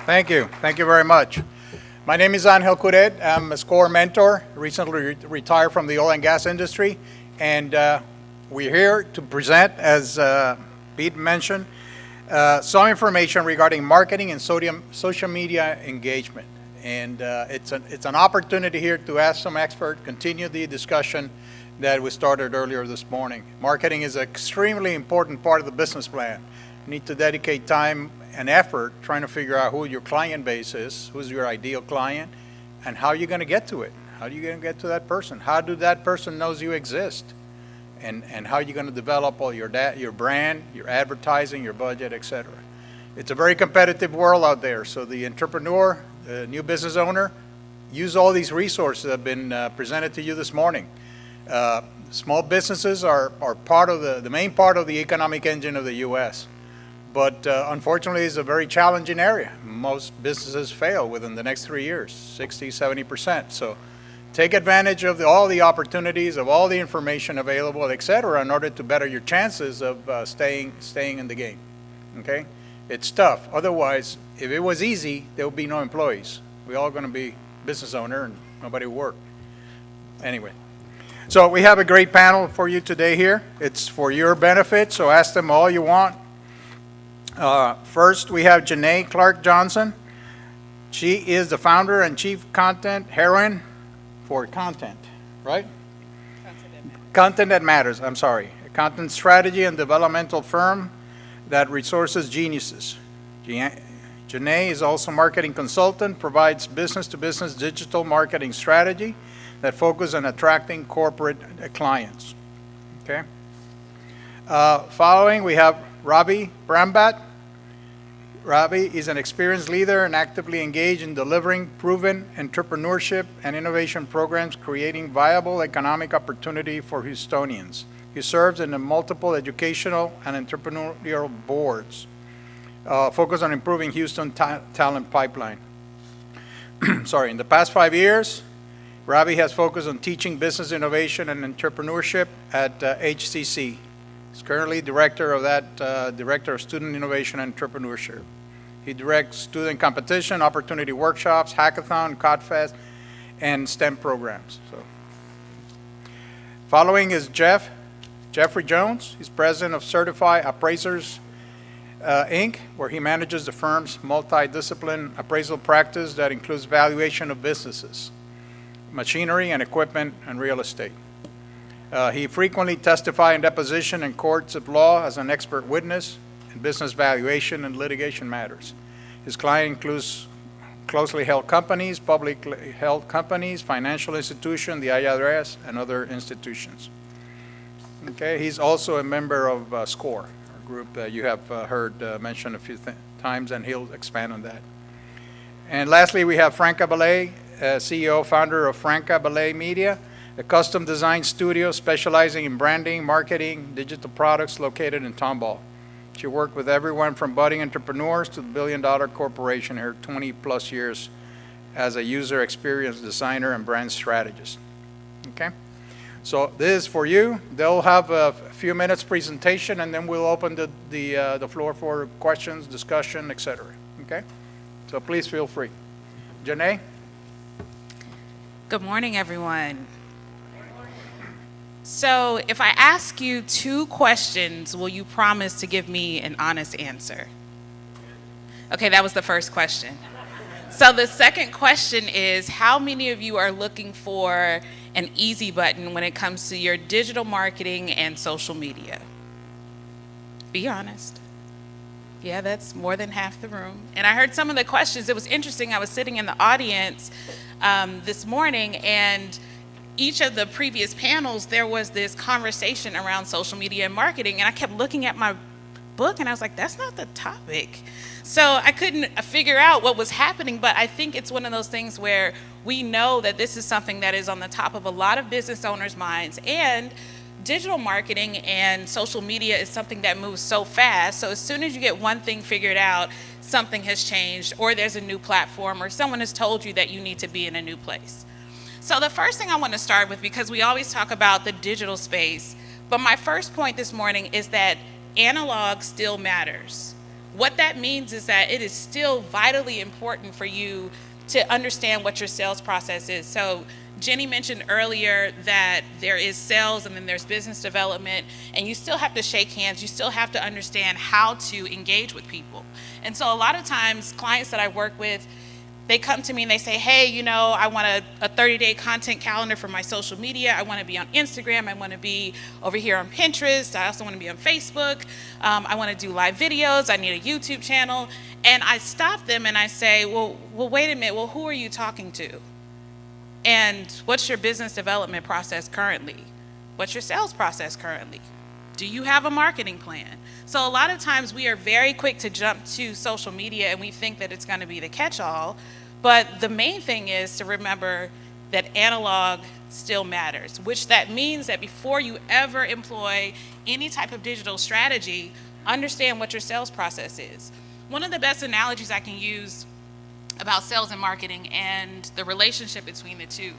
Thank you. Thank you very much. My name is Angel Curet. I'm a SCORE mentor, recently retired from the oil and gas industry, and we're here to present, as Pete mentioned, some information regarding marketing and social media engagement. And it's an opportunity here to ask some expert, continue the discussion that we started earlier this morning. Marketing is an extremely important part of the business plan. You need to dedicate time and effort trying to figure out who your client base is, who's your ideal client, and how you're going to get to it. How are you going to get to that person? How do that person knows you exist? And how are you going to develop all your brand, your advertising, your budget, etc. It's a very competitive world out there, so the entrepreneur, the new business owner, use all these resources that have been presented to you this morning. Small businesses are part of the main part of the economic engine of the U.S., but unfortunately it's a very challenging area. Most businesses fail within the next 3 years, 60, 70%. So take advantage of all the opportunities, of all the information available, etc., in order to better your chances of staying in the game. Okay? It's tough. Otherwise, if it was easy, there would be no employees. We're all going to be business owner and nobody would work. Anyway, so we have a great panel for you today here. It's for your benefit, so ask them all you want. First, we have Janae Clark Johnson. She is the founder and chief content heroine for Content, right? Content That Matters, I'm sorry. A content strategy and developmental firm that resources geniuses. Janae is also a marketing consultant, provides business-to-business digital marketing strategy that focus on attracting corporate clients. Okay. Following, we have Robbie Brambat. Robbie is an experienced leader and actively engaged in delivering proven entrepreneurship and innovation programs, creating viable economic opportunity for Houstonians. He serves in the multiple educational and entrepreneurial boards, focused on improving Houston talent pipeline. Sorry, in the past 5 years, Robbie has focused on teaching business innovation and entrepreneurship at HCC. He's currently director of Student Innovation and Entrepreneurship. He directs student competition, opportunity workshops, hackathon, CodFest, and STEM programs. So, following is Jeffrey Jones. He's president of Certified Appraisers, Inc., where he manages the firm's multidiscipline appraisal practice that includes valuation of businesses, machinery and equipment, and real estate. He frequently testifies in deposition in courts of law as an expert witness in business valuation and litigation matters. His client includes closely held companies, publicly held companies, financial institutions, the IRS, and other institutions. Okay, he's also a member of SCORE, a group that you have heard mentioned a few times, and he'll expand on that. And lastly, we have Franca Ballet, CEO, founder of Franca Ballet Media, a custom design studio specializing in branding, marketing, digital products located in Tomball. She worked with everyone from budding entrepreneurs to the billion-dollar corporation, her 20-plus years as a user experience designer and brand strategist. Okay? So this is for you. They'll have a few minutes presentation, and then we'll open the floor for questions, discussion, etc. Okay? So please feel free. Janae? Good morning, everyone. So if I ask you 2 questions, will you promise to give me an honest answer? Okay, that was the first question. So the second question is, how many of you are looking for an easy button when it comes to your digital marketing and social media? Be honest. Yeah, that's more than half the room. And I heard some of the questions. It was interesting. I was sitting in the audience this morning, and each of the previous panels, there was this conversation around social media and marketing, and I kept looking at my book, and I was like, that's not the topic. So I couldn't figure out what was happening, but I think it's one of those things where we know that this is something that is on the top of a lot of business owners' minds, and digital marketing and social media is something that moves so fast. So as soon as you get one thing figured out, something has changed, or there's a new platform, or someone has told you that you need to be in a new place. So the first thing I want to start with, because we always talk about the digital space, but my first point this morning is that analog still matters. What that means is that it is still vitally important for you to understand what your sales process is. So Jenny mentioned earlier that there is sales and then there's business development, and you still have to shake hands. You still have to understand how to engage with people. And so a lot of times clients that I work with, they come to me and they say, hey, I want a 30-day content calendar for my social media. I want to be on Instagram. I want to be over here on Pinterest. I also want to be on Facebook. I want to do live videos. I need a YouTube channel. And I stop them and I say, well, wait a minute. Well, who are you talking to? And what's your business development process currently? What's your sales process currently? Do you have a marketing plan? So a lot of times we are very quick to jump to social media and we think that it's going to be the catch-all, but the main thing is to remember that analog still matters, which that means that before you ever employ any type of digital strategy, understand what your sales process is. One of the best analogies I can use about sales and marketing and the relationship between the two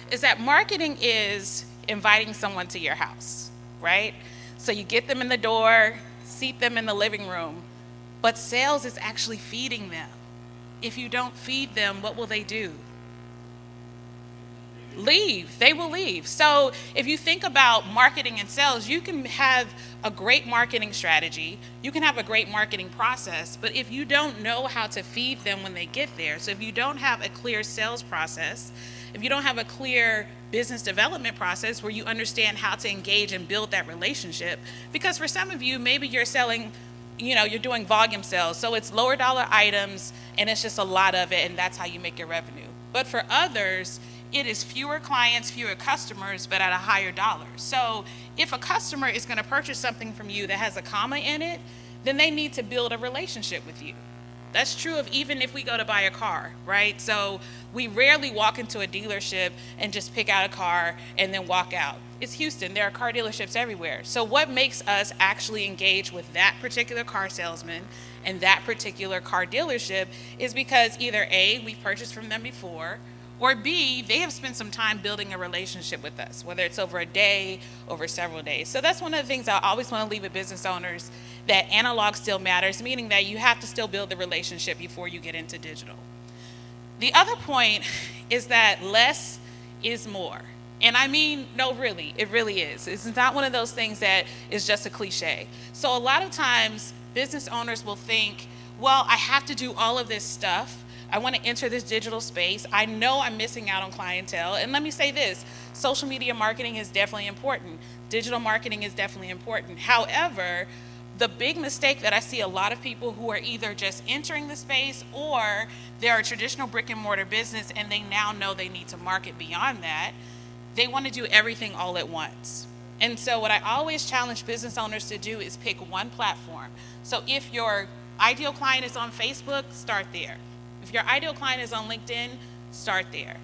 is that marketing is inviting someone to your house, right? So you get them in the door, seat them in the living room, but sales is actually feeding them. If you don't feed them, what will they do? Leave. They will leave. So if you think about marketing and sales, you can have a great marketing strategy, you can have a great marketing process, but if you don't know how to feed them when they get there, so if you don't have a clear sales process, if you don't have a clear business development process where you understand how to engage and build that relationship, because for some of you, maybe you're selling, you're doing volume sales, so it's lower dollar items and it's just a lot of it and that's how you make your revenue. But for others, it is fewer clients, fewer customers, but at a higher dollar. So if a customer is going to purchase something from you that has a comma in it, then they need to build a relationship with you. That's true of even if we go to buy a car, right? So we rarely walk into a dealership and just pick out a car and then walk out. It's Houston, there are car dealerships everywhere. So what makes us actually engage with that particular car salesman and that particular car dealership is because either A, we've purchased from them before, or B, they have spent some time building a relationship with us, whether it's over a day, over several days. So that's one of the things I always want to leave with business owners, that analog still matters, meaning that you have to still build the relationship before you get into digital. The other point is that less is more. And I mean, no, really, it really is. It's not one of those things that is just a cliche. So a lot of times, business owners will think, well, I have to do all of this stuff. I want to enter this digital space. I know I'm missing out on clientele. And let me say this, social media marketing is definitely important. Digital marketing is definitely important. However, the big mistake that I see a lot of people who are either just entering the space or they're a traditional brick and mortar business and they now know they need to market beyond that, they want to do everything all at once. And so what I always challenge business owners to do is pick one platform. So if your ideal client is on Facebook, start there. If your ideal client is on LinkedIn, start there.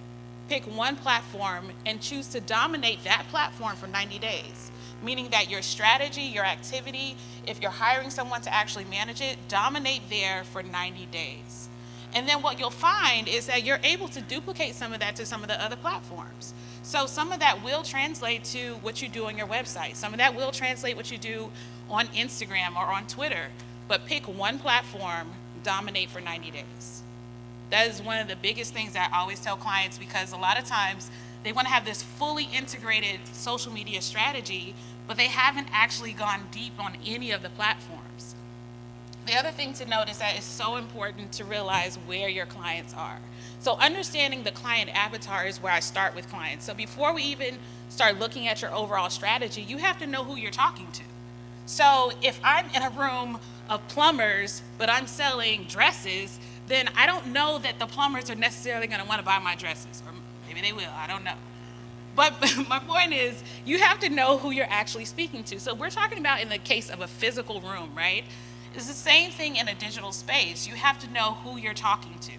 Pick one platform and choose to dominate that platform for 90 days. Meaning that your strategy, your activity, if you're hiring someone to actually manage it, dominate there for 90 days. And then what you'll find is that you're able to duplicate some of that to some of the other platforms. So some of that will translate to what you do on your website. Some of that will translate what you do on Instagram or on Twitter. But pick one platform, dominate for 90 days. That is one of the biggest things that I always tell clients, because a lot of times they want to have this fully integrated social media strategy, but they haven't actually gone deep on any of the platforms. The other thing to note is that it's so important to realize where your clients are. So understanding the client avatar is where I start with clients. So before we even start looking at your overall strategy, you have to know who you're talking to. So if I'm in a room of plumbers, but I'm selling dresses, then I don't know that the plumbers are necessarily going to want to buy my dresses, or maybe they will, I don't know. But my point is, you have to know who you're actually speaking to. So we're talking about in the case of a physical room, right? It's the same thing in a digital space. You have to know who you're talking to.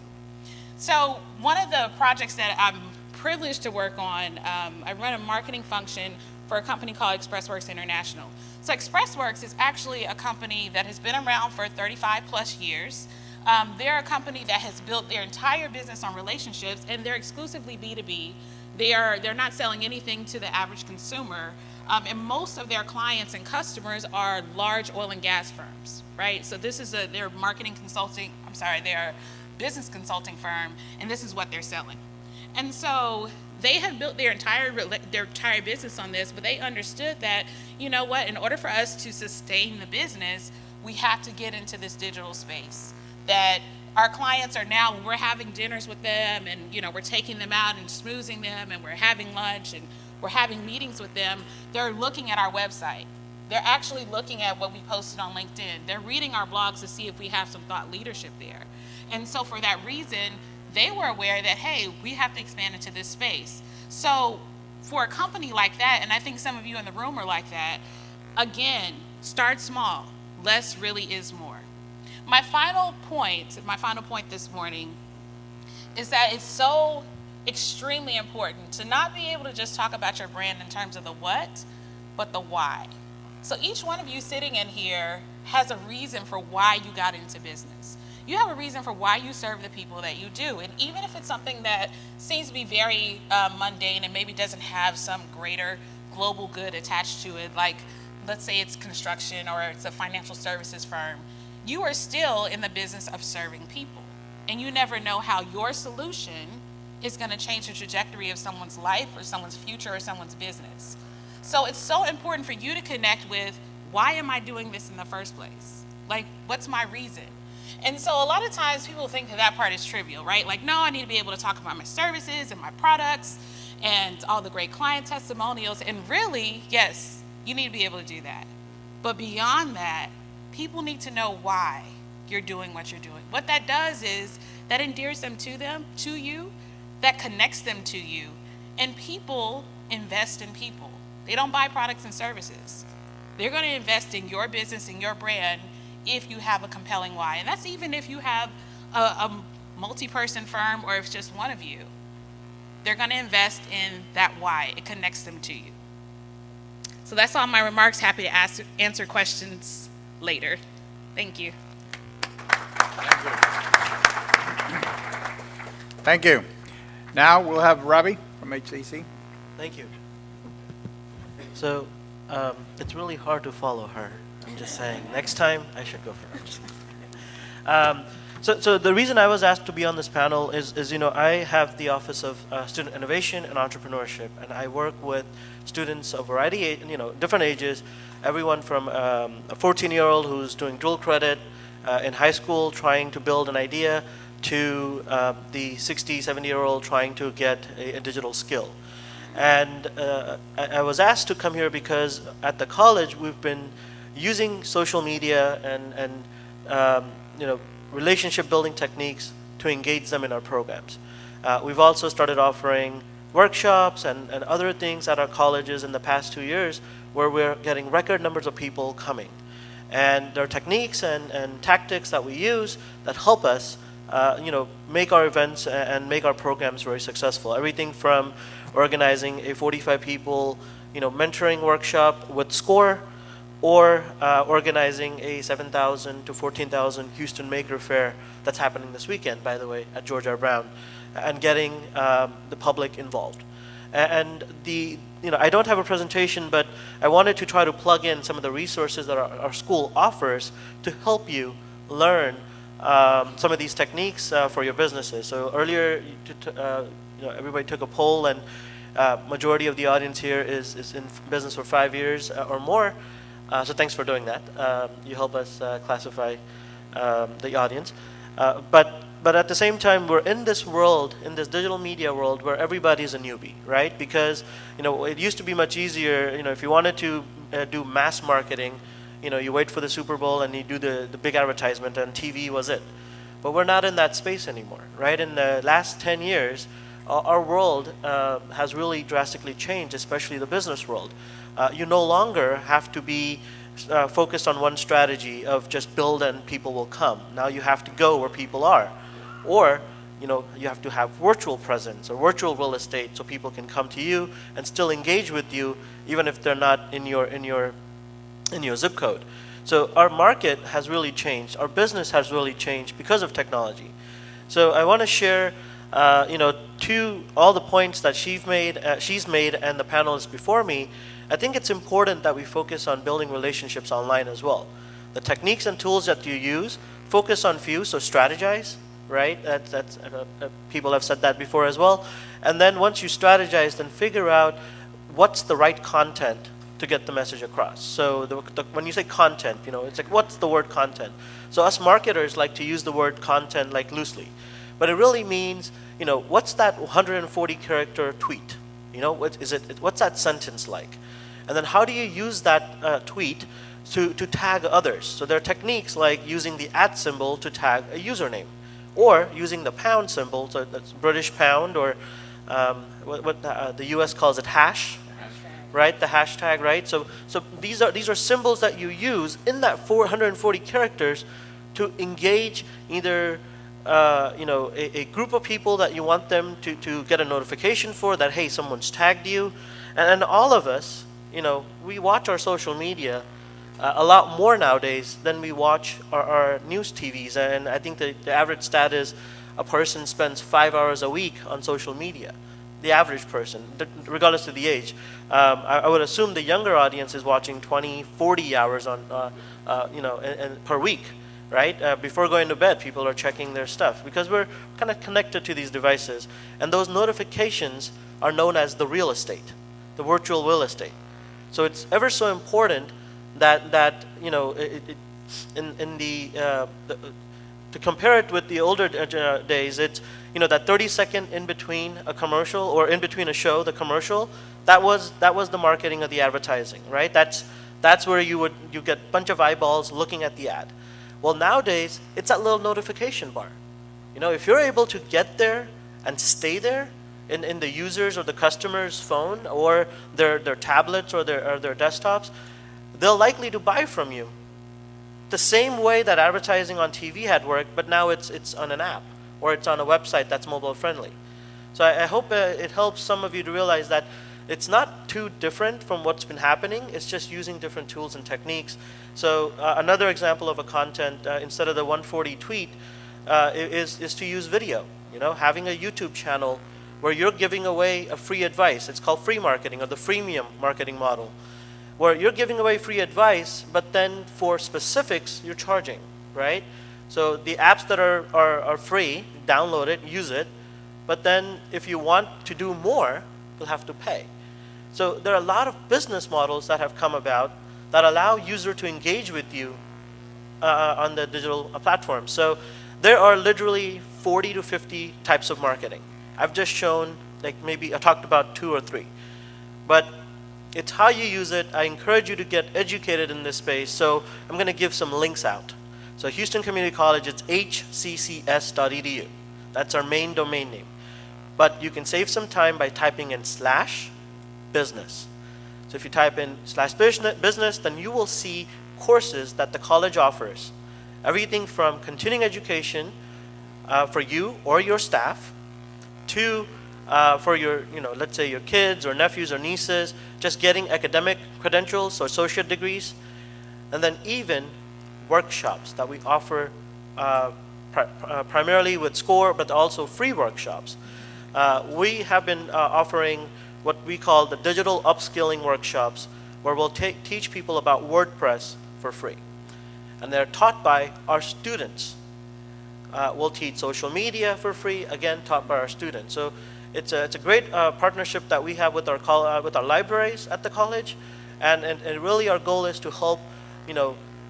So one of the projects that I'm privileged to work on, I run a marketing function for a company called ExpressWorks International. So ExpressWorks is actually a company that has been around for 35 plus years. They're a company that has built their entire business on relationships, and they're exclusively B2B. They're not selling anything to the average consumer. And most of their clients and customers are large oil and gas firms, right? So this is their marketing consulting, their business consulting firm, and this is what they're selling. And so they have built their entire business on this, but they understood that, you know what, in order for us to sustain the business, we have to get into this digital space. That our clients are now, when we're having dinners with them and, we're taking them out and schmoozing them and we're having lunch and we're having meetings with them, they're looking at our website. They're actually looking at what we posted on LinkedIn. They're reading our blogs to see if we have some thought leadership there. And so for that reason, they were aware that, hey, we have to expand into this space. So for a company like that, and I think some of you in the room are like that, again, start small. Less really is more. My final point this morning is that it's so extremely important to not be able to just talk about your brand in terms of the what, but the why. So each one of you sitting in here has a reason for why you got into business. You have a reason for why you serve the people that you do. And even if it's something that seems to be very mundane and maybe doesn't have some greater global good attached to it, like let's say it's construction or it's a financial services firm, you are still in the business of serving people. And you never know how your solution is going to change the trajectory of someone's life or someone's future or someone's business. So it's so important for you to connect with, why am I doing this in the first place? Like, what's my reason? And so a lot of times people think that part is trivial, right? Like, no, I need to be able to talk about my services and my products and all the great client testimonials. And really, yes, you need to be able to do that. But beyond that, people need to know why you're doing what you're doing. What that does is that endears them, to you, that connects them to you. And people invest in people. They don't buy products and services. They're going to invest in your business and your brand if you have a compelling why. And that's even if you have a multi-person firm or if it's just one of you. They're going to invest in that why. It connects them to you. So that's all my remarks. Happy to answer questions later. Thank you. Thank you. Now we'll have Robbie from HCC. Thank you. So it's really hard to follow her. I'm just saying. Next time, I should go first. So the reason I was asked to be on this panel is I have the Office of Student Innovation and Entrepreneurship, and I work with students of variety, different ages, everyone from a 14-year-old who's doing dual credit in high school trying to build an idea to the 60, 70-year-old trying to get a digital skill. And I was asked to come here because at the college we've been using social media and relationship building techniques to engage them in our programs. We've also started offering workshops and other things at our colleges in the past 2 years where we're getting record numbers of people coming. And there are techniques and tactics that we use that help us make our events and make our programs very successful. Everything from organizing a 45 people mentoring workshop with SCORE, or organizing a 7,000 to 14,000 Houston Maker Fair that's happening this weekend, by the way, at George R. Brown, and getting the public involved. And I don't have a presentation, but I wanted to try to plug in some of the resources that our school offers to help you learn some of these techniques for your businesses. So earlier, everybody took a poll, and majority of the audience here is in business for 5 years or more. So thanks for doing that. You help us classify the audience. But at the same time, we're in this world, in this digital media world, where everybody's a newbie, right? Because it used to be much easier. If you wanted to do mass marketing, you wait for the Super Bowl and you do the big advertisement, and TV was it. But we're not in that space anymore, right? In the last 10 years, our world has really drastically changed, especially the business world. You no longer have to be focused on one strategy of just build and people will come. Now you have to go where people are. Or you have to have virtual presence or virtual real estate so people can come to you and still engage with you even if they're not in your zip code. So our market has really changed. Our business has really changed because of technology. So I want to share all the points that she's made and the panelists before me I think it's important that we focus on building relationships online as well. The techniques and tools that you use, focus on few, so strategize, right? People have said that before as well. And then once you strategize, then figure out what's the right content to get the message across. So when you say content, it's like, what's the word content? So us marketers like to use the word content like loosely, but it really means, what's that 140 character tweet? What's that sentence like? And then how do you use that tweet to tag others? So there are techniques like using the @ symbol to tag a username, or using the pound symbol, so that's British pound, or the US calls it hash, right? The hashtag, right? So these are symbols that you use in that 440 characters to engage either a group of people that you want them to get a notification for that, hey, someone's tagged you. And all of us, we watch our social media a lot more nowadays than we watch our news TVs. And I think the average stat is a person spends 5 hours a week on social media. The average person, regardless of the age. I would assume the younger audience is watching 20, 40 hours on, per week, right? Before going to bed, people are checking their stuff because we're kind of connected to these devices. And those notifications are known as the real estate, the virtual real estate. So it's ever so important that to compare it with the older days, it's that 30-second in between a commercial or in between a show, the commercial, that was the marketing of the advertising, right? That's where you get a bunch of eyeballs looking at the ad. Well, nowadays it's that little notification bar. If you're able to get there and stay there in the users or the customer's phone or their tablets or their desktops, they're likely to buy from you. The same way that advertising on TV had worked, but now it's on an app or it's on a website that's mobile friendly. So I hope it helps some of you to realize that it's not too different from what's been happening. It's just using different tools and techniques. So another example of a content, instead of the 140 tweet, is to use video. Having a YouTube channel where you're giving away a free advice. It's called free marketing or the freemium marketing model, where you're giving away free advice, but then for specifics, you're charging, right? So the apps that are free, download it, use it, but then if you want to do more, you'll have to pay. So there are a lot of business models that have come about that allow user to engage with you on the digital platform. So there are literally 40 to 50 types of marketing. I've just shown, maybe I talked about 2 or 3, but it's how you use it. I encourage you to get educated in this space. So I'm going to give some links out. So Houston Community College, it's hccs.edu. That's our main domain name. But you can save some time by typing in /business. So if you type in /business, then you will see courses that the college offers. Everything from continuing education for you or your staff to for your, let's say your kids or nephews or nieces, just getting academic credentials or associate degrees, and then even workshops that we offer primarily with SCORE, but also free workshops. We have been offering what we call the digital upskilling workshops, where we'll teach people about WordPress for free. And they're taught by our students. We'll teach social media for free, again, taught by our students. So it's a great partnership that we have with our libraries at the college, and really our goal is to help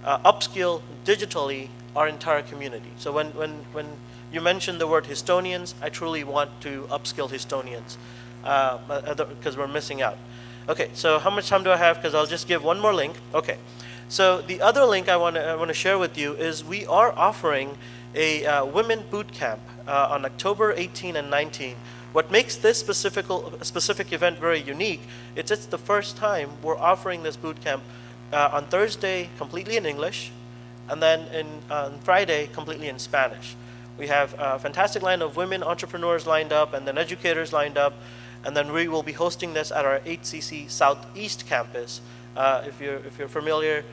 upskill digitally our entire community. So when you mention the word Histonians, I truly want to upskill Histonians because we're missing out. Okay, so how much time do I have? Because I'll just give one more link. Okay, so the other link I want to share with you is we are offering a women boot camp on October 18 and 19. What makes this specific event very unique, it's the first time we're offering this boot camp on Thursday completely in English, and then on Friday completely in Spanish. We have a fantastic line of women entrepreneurs lined up and then educators lined up, and then we will be hosting this at our HCC Southeast campus. If you're familiar,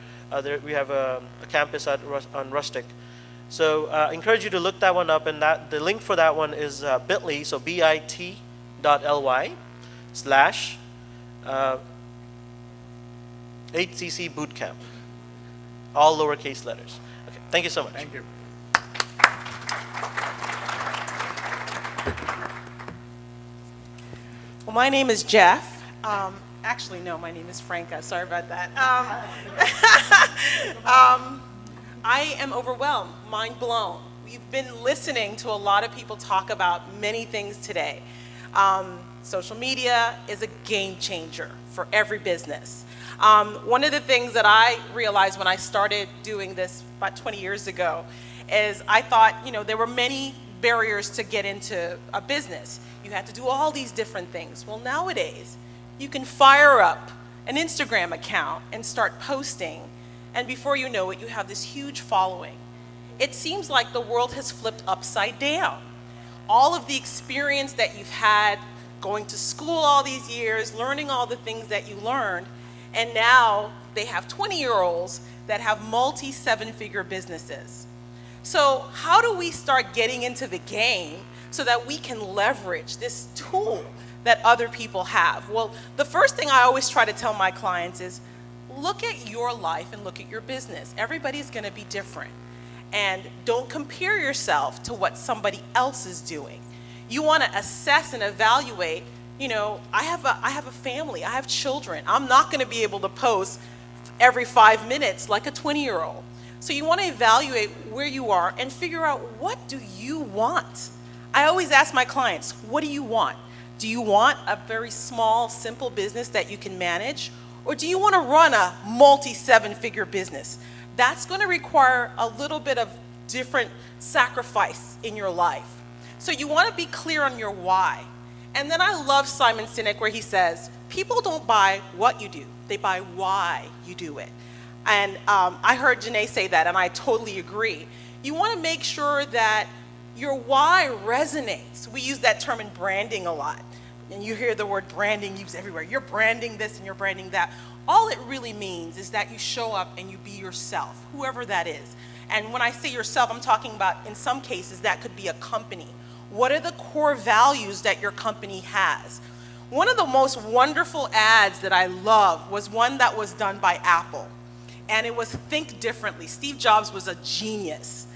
we have a campus on Rustic. So I encourage you to look that one up, and the link for that one is bit.ly, so bit.ly 8cc Bootcamp. All lowercase letters. Okay, thank you so much. Thank you. Well, my name is Jeff. Actually, no, my name is Franca. Sorry about that. I am overwhelmed, mind blown. We've been listening to a lot of people talk about many things today. Social media is a game changer for every business. One of the things that I realized when I started doing this about 20 years ago is I thought, there were many barriers to get into a business. You had to do all these different things. Well, nowadays, you can fire up an Instagram account and start posting, and before you know it, you have this huge following. It seems like the world has flipped upside down. All of the experience that you've had going to school all these years, learning all the things that you learned, and now they have 20-year-olds that have multi-seven-figure businesses. So how do we start getting into the game so that we can leverage this tool that other people have? Well, the first thing I always try to tell my clients is, look at your life and look at your business. Everybody's gonna be different. And don't compare yourself to what somebody else is doing. You wanna assess and evaluate, I have a family, I have children. I'm not gonna be able to post every 5 minutes like a 20-year-old. So you wanna evaluate where you are and figure out, what do you want? I always ask my clients, what do you want? Do you want a very small, simple business that you can manage? Or do you want to run a multi-seven-figure business? That's going to require a little bit of different sacrifice in your life. So you want to be clear on your why. And then I love Simon Sinek where he says, people don't buy what you do, they buy why you do it. And I heard Janae say that, and I totally agree. You want to make sure that your why resonates. We use that term in branding a lot. And you hear the word branding used everywhere. You're branding this and you're branding that. All it really means is that you show up and you be yourself, whoever that is. And when I say yourself, I'm talking about, in some cases, that could be a company. What are the core values that your company has? One of the most wonderful ads that I love was one that was done by Apple. And it was Think Differently. Steve Jobs was a genius.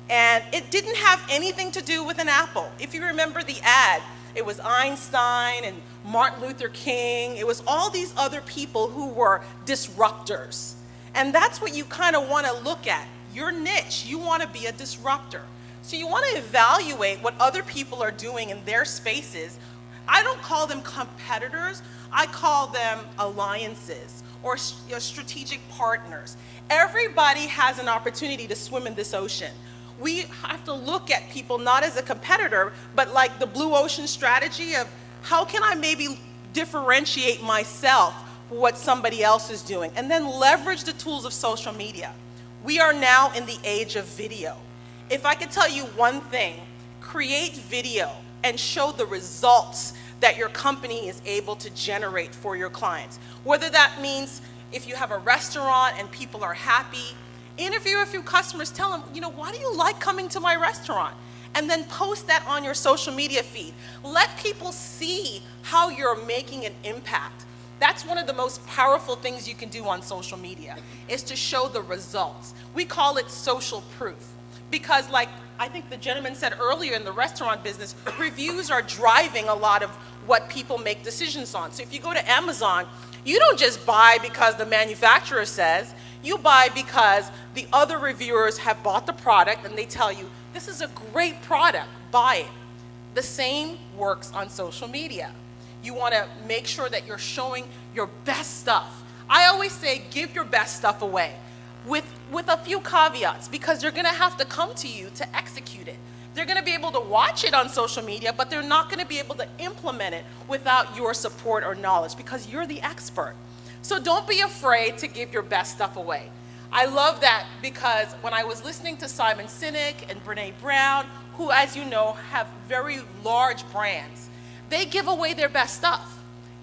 And it didn't have anything to do with an apple. If you remember the ad, it was Einstein and Martin Luther King. It was all these other people who were disruptors. And that's what you kind of want to look at. Your niche, you want to be a disruptor. So you want to evaluate what other people are doing in their spaces. I don't call them competitors. I call them alliances or strategic partners. Everybody has an opportunity to swim in this ocean. We have to look at people not as a competitor, but like the blue ocean strategy of, how can I maybe differentiate myself from what somebody else is doing, and then leverage the tools of social media. We are now in the age of video. If I could tell you one thing, create video and show the results that your company is able to generate for your clients. Whether that means if you have a restaurant and people are happy, interview a few customers, tell them, why do you like coming to my restaurant? And then post that on your social media feed. Let people see how you're making an impact. That's one of the most powerful things you can do on social media, is to show the results. We call it social proof. Because like I think the gentleman said earlier in the restaurant business, reviews are driving a lot of what people make decisions on. So if you go to Amazon, you don't just buy because the manufacturer says, you buy because the other reviewers have bought the product and they tell you, this is a great product, buy it. The same works on social media. You want to make sure that you're showing your best stuff. I always say, give your best stuff away with a few caveats, because they're going to have to come to you to execute it. They're going to be able to watch it on social media, but they're not going to be able to implement it without your support or knowledge, because you're the expert. So don't be afraid to give your best stuff away. I love that, because when I was listening to Simon Sinek and Brene Brown, who, as you know, have very large brands, they give away their best stuff.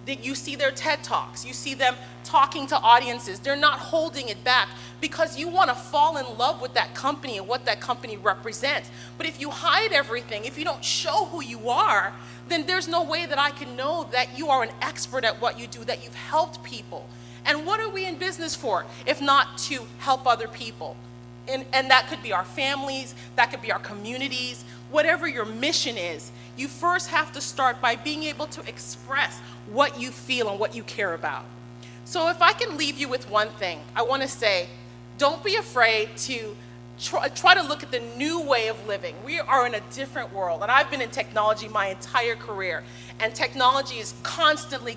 You see their TED Talks, you see them talking to audiences. They're not holding it back, because you want to fall in love with that company and what that company represents. But if you hide everything, if you don't show who you are, then there's no way that I can know that you are an expert at what you do, that you've helped people. And what are we in business for, if not to help other people? And that could be our families, that could be our communities, whatever your mission is. You first have to start by being able to express what you feel and what you care about. So if I can leave you with one thing, I want to say, don't be afraid to try to look at the new way of living. We are in a different world, and I've been in technology my entire career, and technology is constantly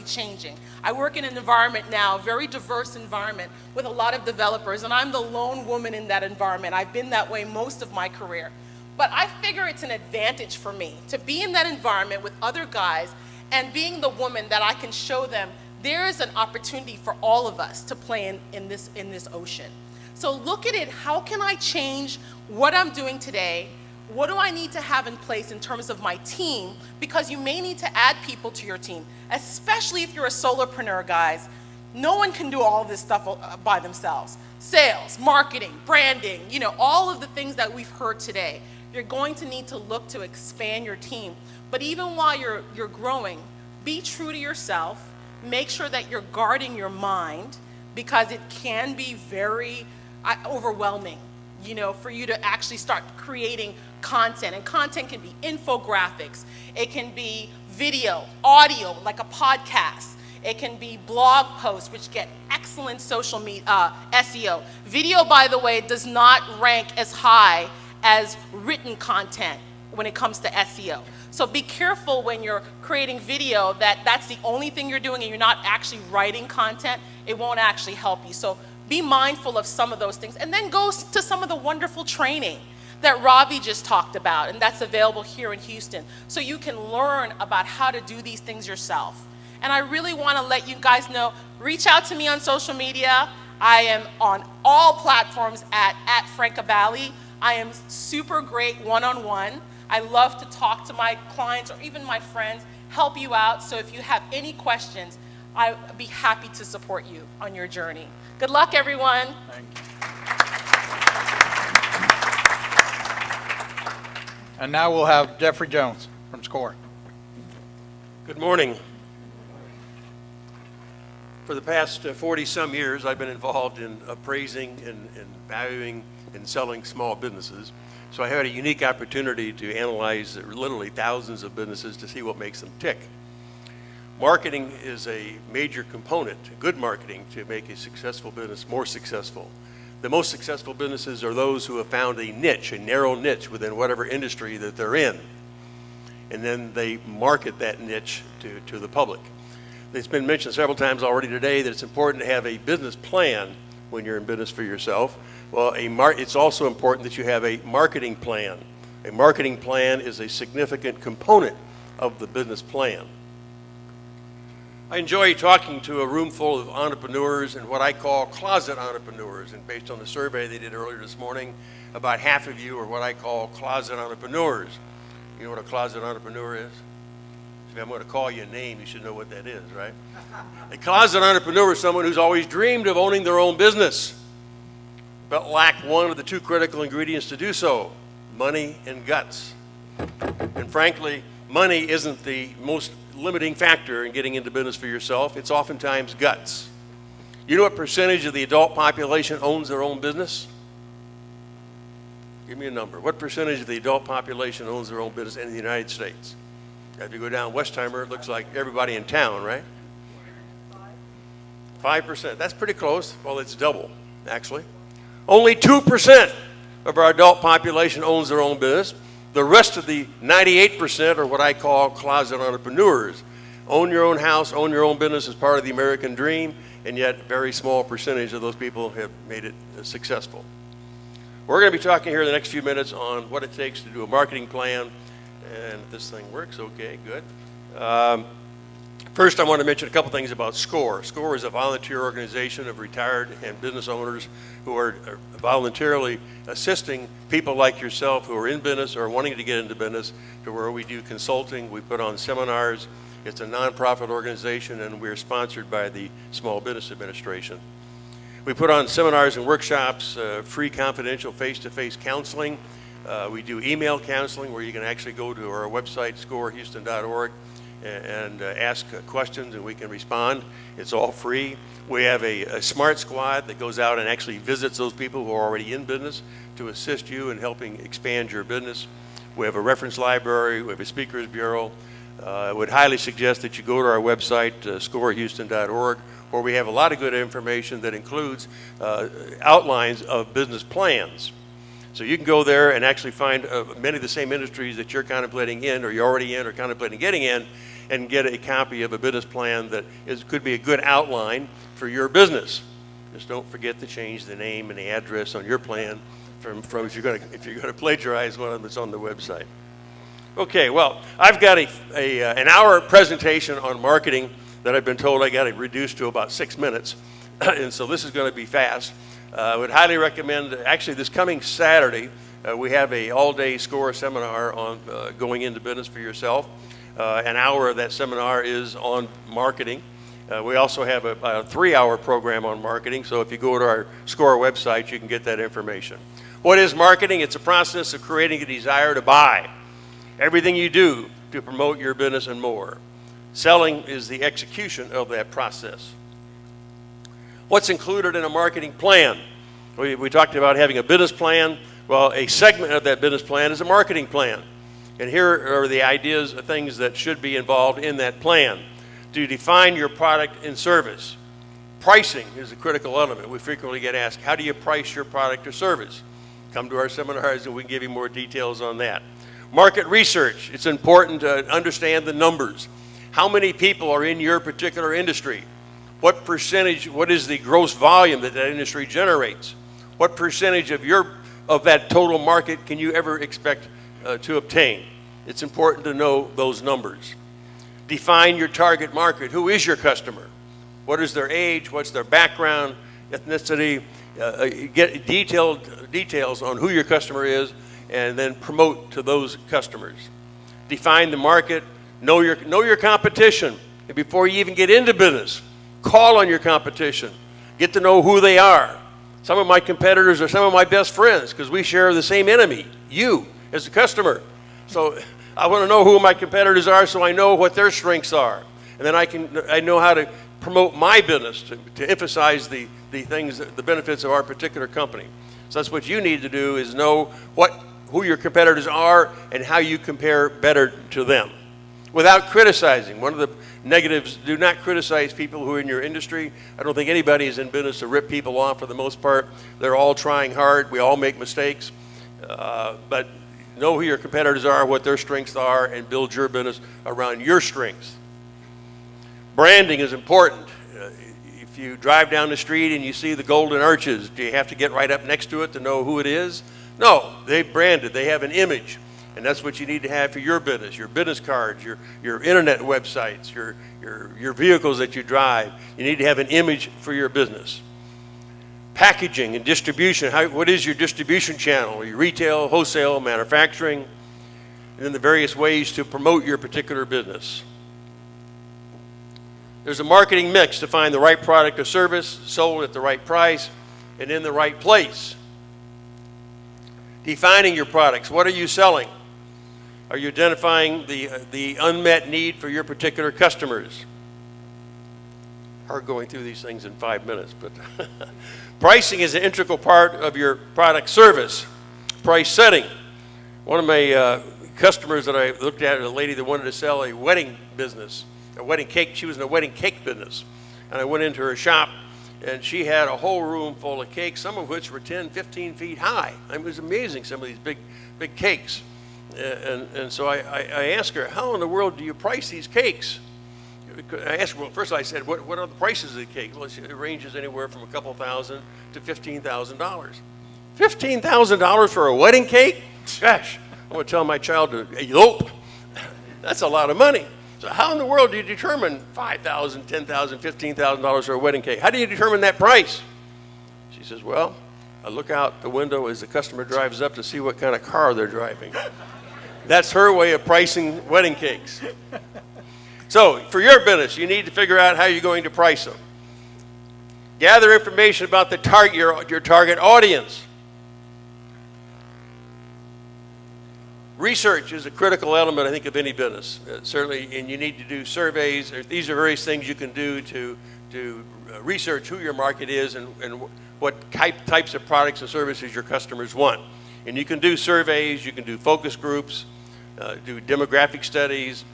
changing. I work in an environment now, a very diverse environment, with a lot of developers, and I'm the lone woman in that environment. I've been that way most of my career. But I figure it's an advantage for me to be in that environment with other guys and being the woman that I can show them there is an opportunity for all of us to play in this ocean. So look at it, how can I change what I'm doing today? What do I need to have in place in terms of my team? Because you may need to add people to your team, especially if you're a solopreneur, guys. No one can do all of this stuff by themselves. Sales, marketing, branding, all of the things that we've heard today. You're going to need to look to expand your team. But even while you're growing, be true to yourself. Make sure that you're guarding your mind, because it can be very overwhelming, for you to actually start creating content. And content can be infographics. It can be video, audio, like a podcast. It can be blog posts, which get excellent social media SEO. Video, by the way, does not rank as high as written content when it comes to SEO. So be careful when you're creating video that's the only thing you're doing and you're not actually writing content. It won't actually help you. So be mindful of some of those things, and then go to some of the wonderful training that Ravi just talked about, and that's available here in Houston. So you can learn about how to do these things yourself. And I really want to let you guys know, reach out to me on social media. I am on all platforms at Franca Valley. I am super great one-on-one. I love to talk to my clients or even my friends, help you out. So if you have any questions, I'd be happy to support you on your journey. Good luck, everyone. Thank you. And now we'll have Jeffrey Jones from SCORE. Good morning. For the past 40-some years, I've been involved in appraising and valuing and selling small businesses. So I had a unique opportunity to analyze literally thousands of businesses to see what makes them tick. Marketing is a major component, good marketing, to make a successful business more successful. The most successful businesses are those who have found a niche, a narrow niche within whatever industry that they're in. And then they market that niche to the public. It's been mentioned several times already today that it's important to have a business plan when you're in business for yourself. Well, it's also important that you have a marketing plan. A marketing plan is a significant component of the business plan. I enjoy talking to a room full of entrepreneurs and what I call closet entrepreneurs. And based on the survey they did earlier this morning, about half of you are what I call closet entrepreneurs. You know what a closet entrepreneur is? If I'm going to call you a name, you should know what that is, right? A closet entrepreneur is someone who's always dreamed of owning their own business, but lack one of the two critical ingredients to do so: money and guts. And frankly, money isn't the most limiting factor in getting into business for yourself. It's oftentimes guts. You know what percentage of the adult population owns their own business? Give me a number. What percentage of the adult population owns their own business in the United States? If you go down Westheimer, it looks like everybody in town, right? 5%. That's pretty close. Well, it's double, actually. Only 2% of our adult population owns their own business. The rest of the 98% are what I call closet entrepreneurs. Own your own house, own your own business as part of the American dream, and yet a very small percentage of those people have made it successful. We're going to be talking here in the next few minutes on what it takes to do a marketing plan. And if this thing works, okay, good. First, I want to mention a couple things about SCORE. SCORE is a volunteer organization of retired and business owners who are voluntarily assisting people like yourself who are in business or wanting to get into business, to where we do consulting, we put on seminars. It's a nonprofit organization, and we're sponsored by the Small Business Administration. We put on seminars and workshops, free confidential face-to-face counseling. We do email counseling where you can actually go to our website, scorehouston.org, and ask questions, and we can respond. It's all free. We have a smart squad that goes out and actually visits those people who are already in business to assist you in helping expand your business. We have a reference library. We have a speakers bureau. I would highly suggest that you go to our website, scorehouston.org, where we have a lot of good information that includes outlines of business plans. So you can go there and actually find many of the same industries that you're contemplating in, or you're already in, or contemplating getting in, and get a copy of a business plan that could be a good outline for your business. Just don't forget to change the name and the address on your plan from if you're going to plagiarize one of them that's on the website. Okay, well, I've got an hour presentation on marketing that I've been told I got to reduce to about 6 minutes, and so this is going to be fast. I would highly recommend, actually this coming Saturday, we have a all-day SCORE seminar on going into business for yourself. An hour of that seminar is on marketing. We also have a 3-hour program on marketing, so if you go to our SCORE website, you can get that information. What is marketing? It's a process of creating a desire to buy. Everything you do to promote your business and more. Selling is the execution of that process. What's included in a marketing plan? We talked about having a business plan. Well, a segment of that business plan is a marketing plan. And here are the ideas, things that should be involved in that plan. To define your product and service. Pricing is a critical element. We frequently get asked, how do you price your product or service? Come to our seminars and we can give you more details on that. Market research. It's important to understand the numbers. How many people are in your particular industry? What percentage, what is the gross volume that industry generates? What percentage of that total market can you ever expect to obtain? It's important to know those numbers. Define your target market. Who is your customer? What is their age? What's their background, ethnicity? Get details on who your customer is, and then promote to those customers. Define the market. Know your competition. And before you even get into business, call on your competition. Get to know who they are. Some of my competitors are some of my best friends because we share the same enemy, you, as a customer. So I want to know who my competitors are so I know what their strengths are. And then I know how to promote my business to emphasize the things, the benefits of our particular company. So that's what you need to do, is know who your competitors are and how you compare better to them. Without criticizing. One of the negatives, do not criticize people who are in your industry. I don't think anybody is in business to rip people off for the most part. They're all trying hard. We all make mistakes. But know who your competitors are, what their strengths are, and build your business around your strengths. Branding is important. If you drive down the street and you see the golden arches, do you have to get right up next to it to know who it is? No, they've branded. They have an image. And that's what you need to have for your business cards, your internet websites, your vehicles that you drive. You need to have an image for your business. Packaging and distribution. What is your distribution channel? Your retail, wholesale, manufacturing, and then the various ways to promote your particular business. There's a marketing mix to find the right product or service sold at the right price and in the right place. Defining your products. What are you selling? Are you identifying the unmet need for your particular customers? Hard going through these things in 5 minutes, but pricing is an integral part of your product service. Price setting. One of my customers that I looked at, a lady that wanted to sell a wedding business, a wedding cake. She was in a wedding cake business. And I went into her shop, and she had a whole room full of cakes, some of which were 10, 15 feet high. It was amazing, some of these big cakes. And so I asked her, how in the world do you price these cakes? I asked her, well, first I said, what are the prices of the cake? Well, it ranges anywhere from a couple $1,000 to $15,000. $15,000 for a wedding cake? Gosh, I'm going to tell my child to elope. That's a lot of money. So how in the world do you determine $5,000, $10,000, $15,000 for a wedding cake? How do you determine that price? She says, well, I look out the window as the customer drives up to see what kind of car they're driving. That's her way of pricing wedding cakes. So for your business, you need to figure out how you're going to price them. Gather information about your target audience. Research is a critical element, I think, of any business. Certainly, and you need to do surveys. These are various things you can do to research who your market is and what types of products and services your customers want. And you can do surveys, you can do focus groups, do demographic studies,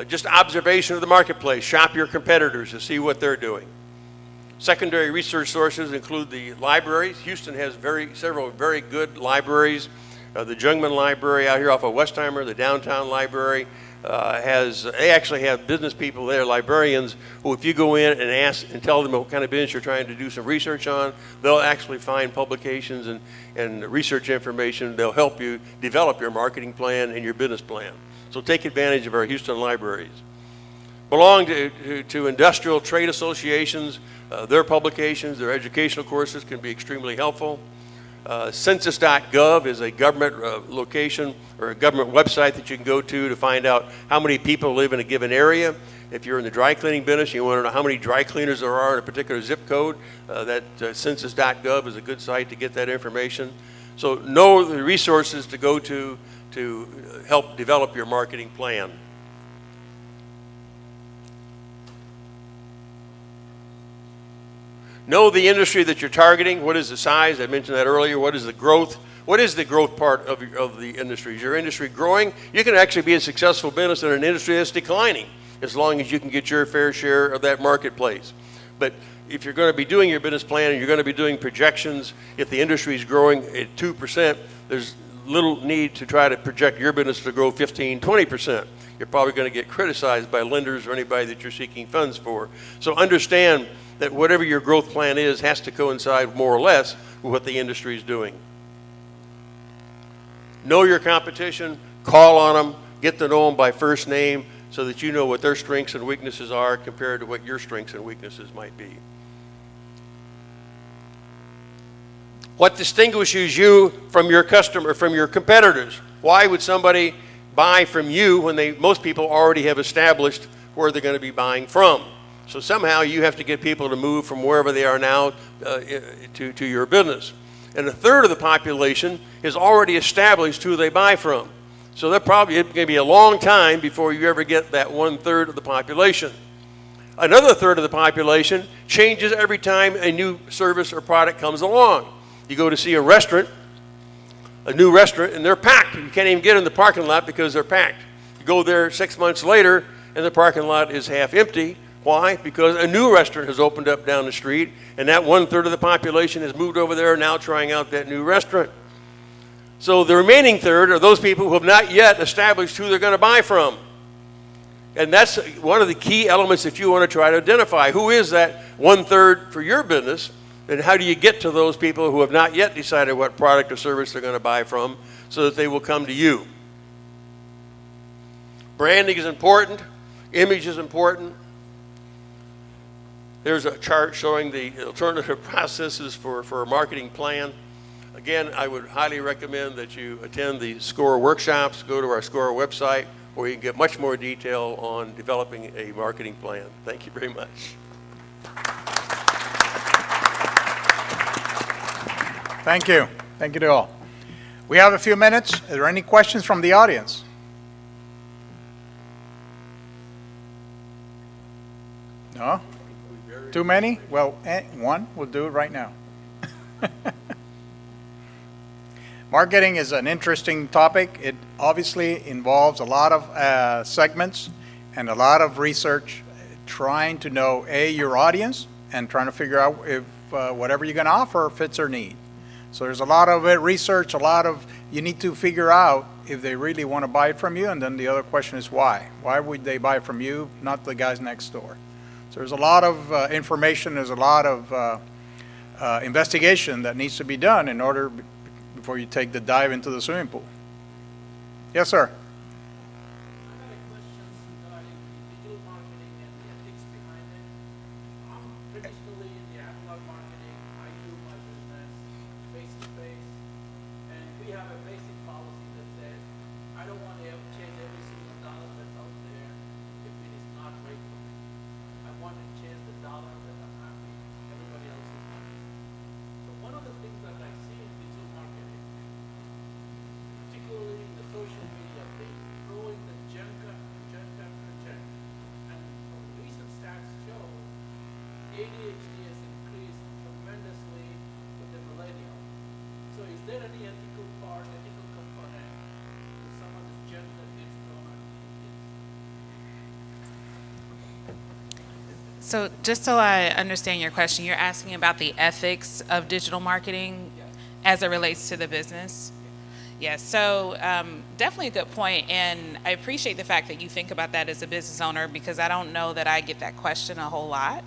just observation of the marketplace. Shop your competitors to see what they're doing. Secondary research sources include the libraries. Houston has several very good libraries. The Jungman Library out here off of Westheimer, the downtown library, they actually have business people there, librarians, who if you go in and ask and tell them what kind of business you're trying to do some research on, they'll actually find publications and research information. They'll help you develop your marketing plan and your business plan. So take advantage of our Houston libraries. Belong to industrial trade associations. Their publications, their educational courses can be extremely helpful. Census.gov is a government location or a government website that you can go to find out how many people live in a given area. If you're in the dry cleaning business, you want to know how many dry cleaners there are in a particular zip code. Census.gov is a good site to get that information. So know the resources to go to help develop your marketing plan. Know the industry that you're targeting. What is the size? I mentioned that earlier. What is the growth? What is the growth part of the industry? Is your industry growing? You can actually be a successful business in an industry that's declining as long as you can get your fair share of that marketplace. But if you're going to be doing your business plan and you're going to be doing projections, if the industry is growing at 2%, there's little need to try to project your business to grow 15, 20%. You're probably going to get criticized by lenders or anybody that you're seeking funds for. So understand that whatever your growth plan is has to coincide more or less with what the industry is doing. Know your competition, call on them, get to know them by first name so that you know what their strengths and weaknesses are compared to what your strengths and weaknesses might be. What distinguishes you from your customer, from your competitors? Why would somebody buy from you when most people already have established where they're going to be buying from? So somehow you have to get people to move from wherever they are now to your business. And a third of the population is already established who they buy from. So it's going to be a long time before you ever get that 1/3 of the population. Another third of the population changes every time a new service or product comes along. You go to see a new restaurant, and they're packed. You can't even get in the parking lot because they're packed. You go there 6 months later, and the parking lot is half empty. Why? Because a new restaurant has opened up down the street, and that 1/3 of the population has moved over there now trying out that new restaurant. So the remaining third are those people who have not yet established who they're going to buy from. And that's one of the key elements that you want to try to identify. Who is that 1/3 for your business, and how do you get to those people who have not yet decided what product or service they're going to buy from so that they will come to you? Branding is important. Image is important. There's a chart showing the alternative processes for a marketing plan. Again, I would highly recommend that you attend the SCORE workshops, go to our SCORE website, where you can get much more detail on developing a marketing plan. Thank you very much. Thank you. Thank you to all. We have a few minutes. Are there any questions from the audience? No? Too many? Well, one. We'll do it right now. Marketing is an interesting topic. It obviously involves a lot of segments and a lot of research trying to know, your audience and trying to figure out if whatever you're going to offer fits their need. So there's a lot of research, you need to figure out if they really want to buy it from you, and then the other question is why? Why would they buy it from you, not the guys next door? So there's a lot of information, there's a lot of investigation that needs to be done in order before you take the dive into the swimming pool. Yes, sir. Social media ADHD has increased tremendously with the millennial. So is there any ethical component to some of the gems that gets thrown on these kids? So just so I understand your question, you're asking about the ethics of digital marketing as it relates to the business? Yes, so definitely a good point, and I appreciate the fact that you think about that as a business owner because I don't know that I get that question a whole lot.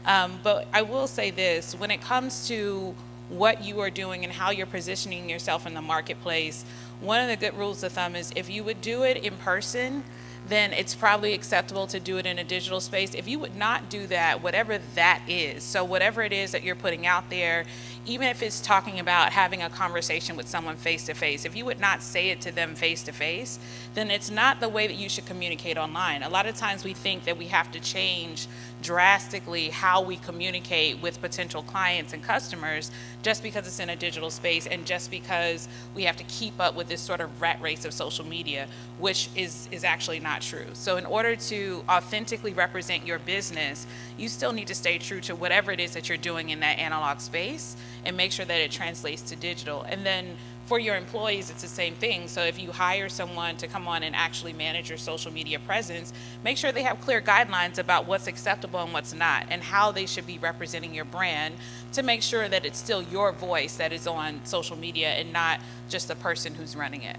But I will say this, when it comes to what you are doing and how you're positioning yourself in the marketplace, one of the good rules of thumb is if you would do it in person, then it's probably acceptable to do it in a digital space. If you would not do that, whatever that is, so whatever it is that you're putting out there, even if it's talking about having a conversation with someone face to face, if you would not say it to them face to face, then it's not the way that you should communicate online. A lot of times we think that we have to change drastically how we communicate with potential clients and customers just because it's in a digital space and just because we have to keep up with this sort of rat race of social media, which is actually not true. So in order to authentically represent your business, you still need to stay true to whatever it is that you're doing in that analog space and make sure that it translates to digital. And then for your employees, it's the same thing. So if you hire someone to come on and actually manage your social media presence, make sure they have clear guidelines about what's acceptable and what's not, and how they should be representing your brand to make sure that it's still your voice that is on social media and not just the person who's running it.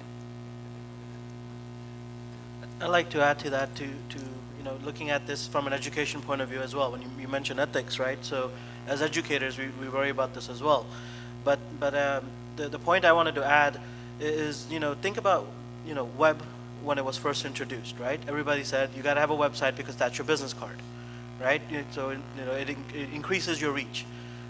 I'd like to add to that, looking at this from an education point of view as well. When you mention ethics, right? So as educators, we worry about this as well. But the point I wanted to add is, think about, web when it was first introduced, right? Everybody said you got to have a website because that's your business card, right? So it increases your reach.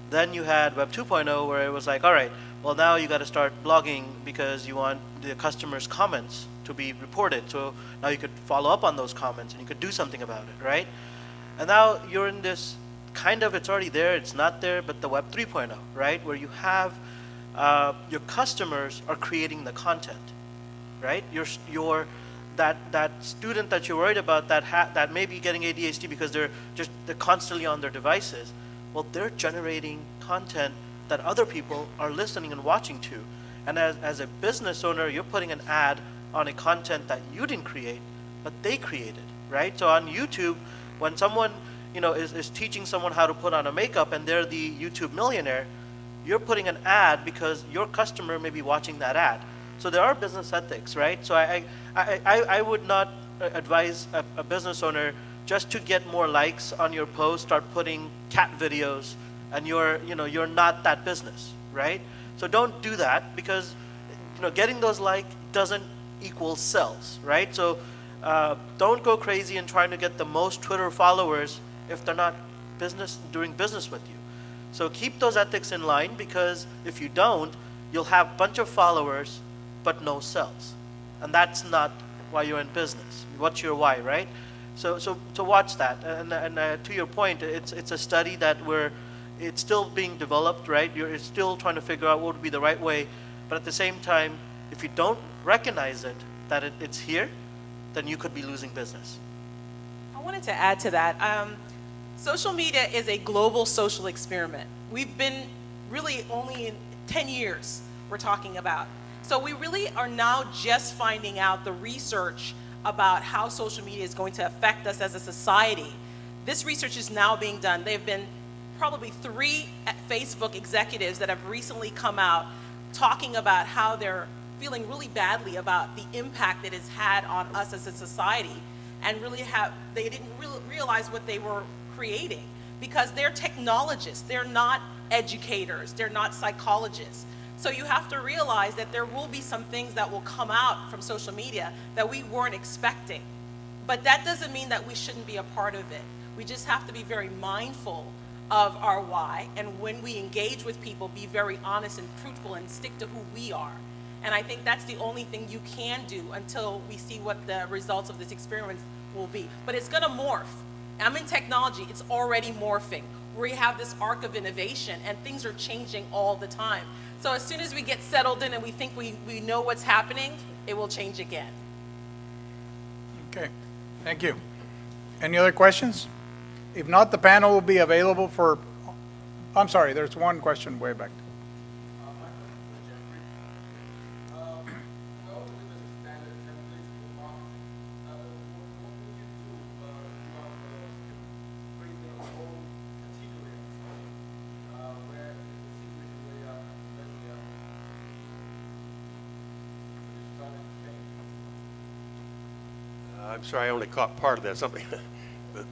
Then you had Web 2.0 where it was like, all right, well now you got to start blogging because you want the customers' comments to be reported. So now you could follow up on those comments and you could do something about it, right? And now you're in this kind of, it's already there, it's not there, but the Web 3.0, right? Where you have your customers are creating the content, right? That student that you're worried about that may be getting ADHD because they're constantly on their devices. Well, they're generating content that other people are listening and watching to. And as a business owner, you're putting an ad on a content that you didn't create, but they created, right? So on YouTube, when someone is teaching someone how to put on a makeup and they're the YouTube millionaire, you're putting an ad because your customer may be watching that ad. So there are business ethics, right? So I would not advise a business owner just to get more likes on your post, start putting cat videos, and you're not that business, right? So don't do that because getting those likes doesn't equal sales, right? So don't go crazy in trying to get the most Twitter followers if they're not doing business with you. So keep those ethics in line because if you don't, you'll have a bunch of followers but no sales. And that's not why you're in business. What's your why, right? So watch that. And to your point, it's a study that it's still being developed, right? It's still trying to figure out what would be the right way. But at the same time, if you don't recognize it, that it's here, then you could be losing business. I wanted to add to that. Social media is a global social experiment. We've been really only in 10 years we're talking about. So we really are now just finding out the research about how social media is going to affect us as a society. This research is now being done. There have been probably 3 Facebook executives that have recently come out talking about how they're feeling really badly about the impact that it's had on us as a society, and they didn't realize what they were creating because they're technologists, they're not educators, they're not psychologists. So you have to realize that there will be some things that will come out from social media that we weren't expecting. But that doesn't mean that we shouldn't be a part of it. We just have to be very mindful of our why, and when we engage with people, be very honest and truthful and stick to who we are. And I think that's the only thing you can do until we see what the results of this experiment will be. But it's gonna morph. I'm in technology, it's already morphing. We have this arc of innovation and things are changing all the time. So as soon as we get settled in and we think we know what's happening, it will change again. Okay, thank you. Any other questions? If not, the panel will be available for, I'm sorry, there's one question way back. I'm sorry, I only caught part of that, something. But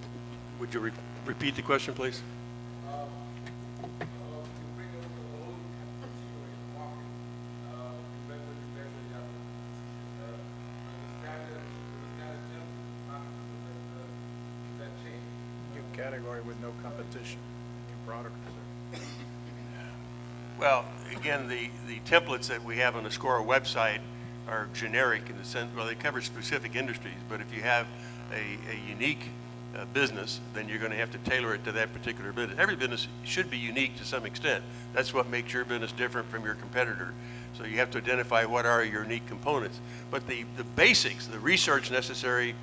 would you repeat the question, please? New category with no competition, new product. Well, again, the templates that we have on the SCORE website are generic in the sense, well, they cover specific industries, but if you have a unique business, then you're going to have to tailor it to that particular business. Every business should be unique to some extent. That's what makes your business different from your competitor. So you have to identify what are your unique components. But the basics, the research necessary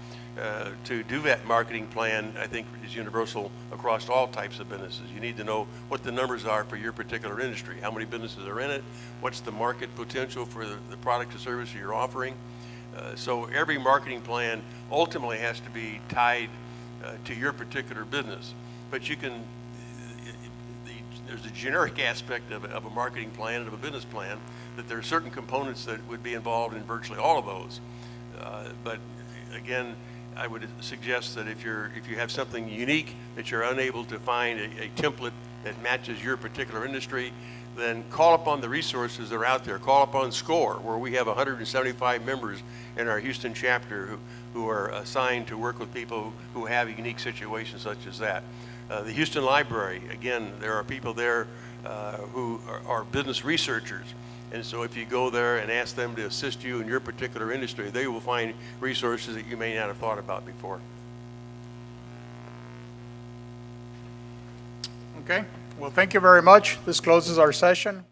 to do that marketing plan, I think is universal across all types of businesses. You need to know what the numbers are for your particular industry, how many businesses are in it, what's the market potential for the product or service you're offering. So every marketing plan ultimately has to be tied to your particular business. But you can, there's a generic aspect of a marketing plan and of a business plan, that there are certain components that would be involved in virtually all of those. But again, I would suggest that if you have something unique that you're unable to find a template that matches your particular industry, then call upon the resources that are out there. Call upon SCORE, where we have 175 members in our Houston chapter who are assigned to work with people who have unique situations such as that. The Houston Library, again, there are people there who are business researchers. And so if you go there and ask them to assist you in your particular industry, they will find resources that you may not have thought about before. Okay, well, thank you very much. This closes our session.